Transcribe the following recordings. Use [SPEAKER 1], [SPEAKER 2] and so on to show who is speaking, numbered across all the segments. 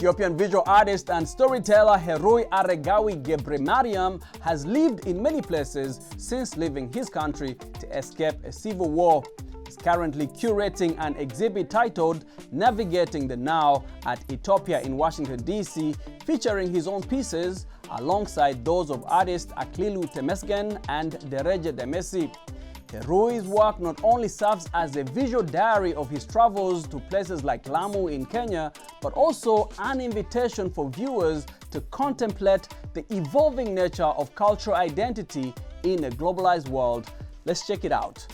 [SPEAKER 1] Ethiopian visual artist and storyteller Heruy Aregawi Gebremariam has lived in many places since leaving his country to escape a civil war. He's currently curating an exhibit titled Navigating the Now at Ethiopia in Washington, D.C., featuring his own pieces alongside those of artists Aklilu Temesgen and Dereje Demesi. Heruy's work not only serves as a visual diary of his travels to places like Lamu in Kenya, but also an invitation for viewers to contemplate the evolving nature of cultural identity in a globalized world. Let's check it out.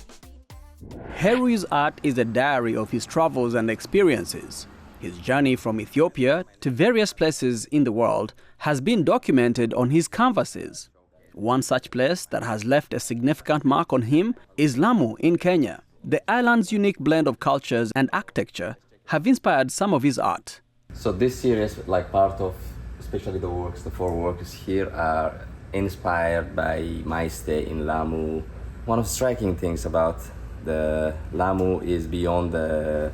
[SPEAKER 1] Heruy's art is a diary of his travels and experiences. His journey from Ethiopia to various places in the world has been documented on his canvases. One such place that has left a significant mark on him is Lamu in Kenya. The island's unique blend of cultures and architecture have inspired some of his art.
[SPEAKER 2] So this series, like part of, especially the four works here, are inspired by my stay in Lamu. One of the striking things about the Lamu is beyond the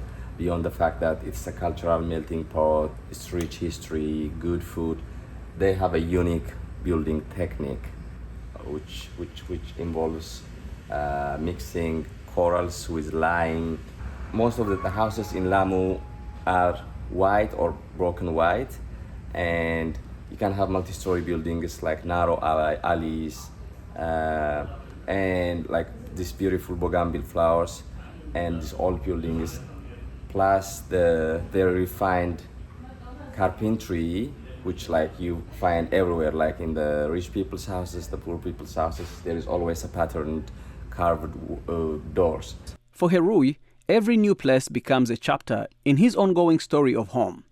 [SPEAKER 2] fact that it's a cultural melting pot, it's rich history, good food. They have a unique building technique, which involves mixing corals with lime. Most of the houses in Lamu are white or broken white, and you can have multi-story buildings like narrow alleys, and like these beautiful bougainville flowers, and these old buildings, plus the very refined carpentry, which like you find everywhere, like in the rich people's houses, the poor people's houses, there is always a patterned carved doors.
[SPEAKER 1] For Heruy, every new place becomes a chapter in his ongoing story of home.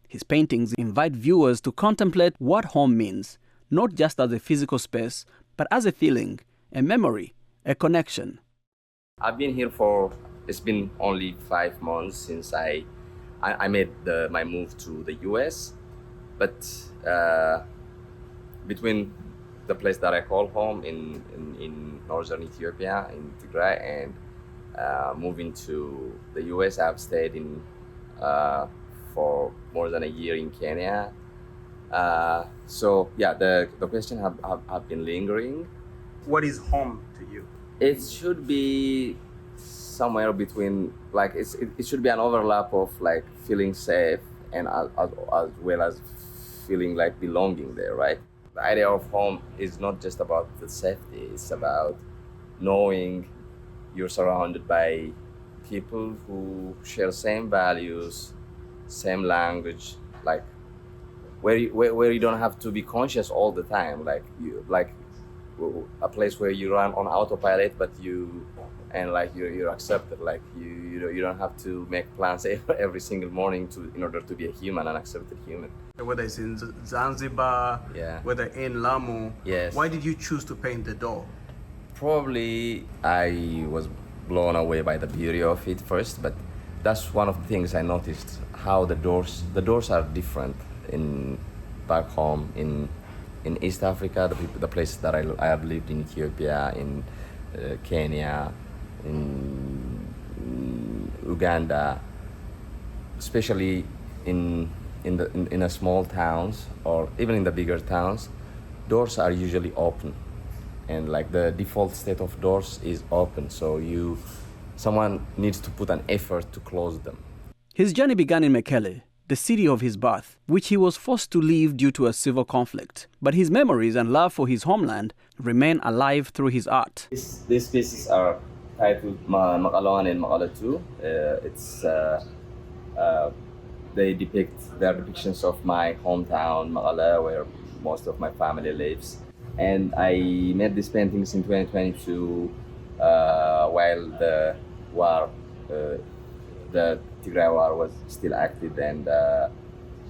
[SPEAKER 1] His paintings invite viewers to contemplate what home means, not just as a physical space, but as a feeling, a memory, a connection.
[SPEAKER 2] I've been here it's been only 5 months since I made my move to the US. But between the place that I call home in northern Ethiopia, in Tigray, and moving to the US, I've stayed in for more than a year in Kenya. So yeah, the question have been lingering.
[SPEAKER 1] What is home to you?
[SPEAKER 2] It should be somewhere between, like it should be an overlap of like feeling safe and as well as feeling like belonging there, right? The idea of home is not just about the safety, it's about knowing you're surrounded by people who share same values, same language, like where you don't have to be conscious all the time, like a place where you run on autopilot, but you're accepted, like you don't have to make plans every single morning in order to be a human, an accepted human.
[SPEAKER 1] Whether it's in Zanzibar,
[SPEAKER 2] yeah,
[SPEAKER 1] whether in Lamu,
[SPEAKER 2] yes.
[SPEAKER 1] Why did you choose to paint the door?
[SPEAKER 2] Probably I was blown away by the beauty of it first, but that's one of the things I noticed, how the doors are different back home in East Africa, the places that I have lived in Ethiopia, in Kenya, in Uganda, especially in the small towns or even in the bigger towns, doors are usually open, and like the default state of doors is open, so someone needs to put an effort to close them.
[SPEAKER 1] His journey began in Mekelle, the city of his birth, which he was forced to leave due to a civil conflict. But his memories and love for his homeland remain alive through his art.
[SPEAKER 2] These pieces are titled Makaloan and Makala 2. They are depictions of my hometown, Makala, where most of my family lives. And I made these paintings in 2022 while the war, the Tigray war was still active, and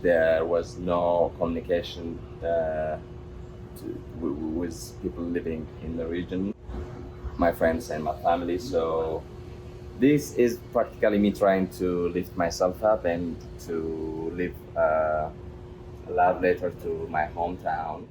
[SPEAKER 2] there was no communication with people living in the region, my friends and my family. So this is practically me trying to lift myself up and to live a love letter to my hometown.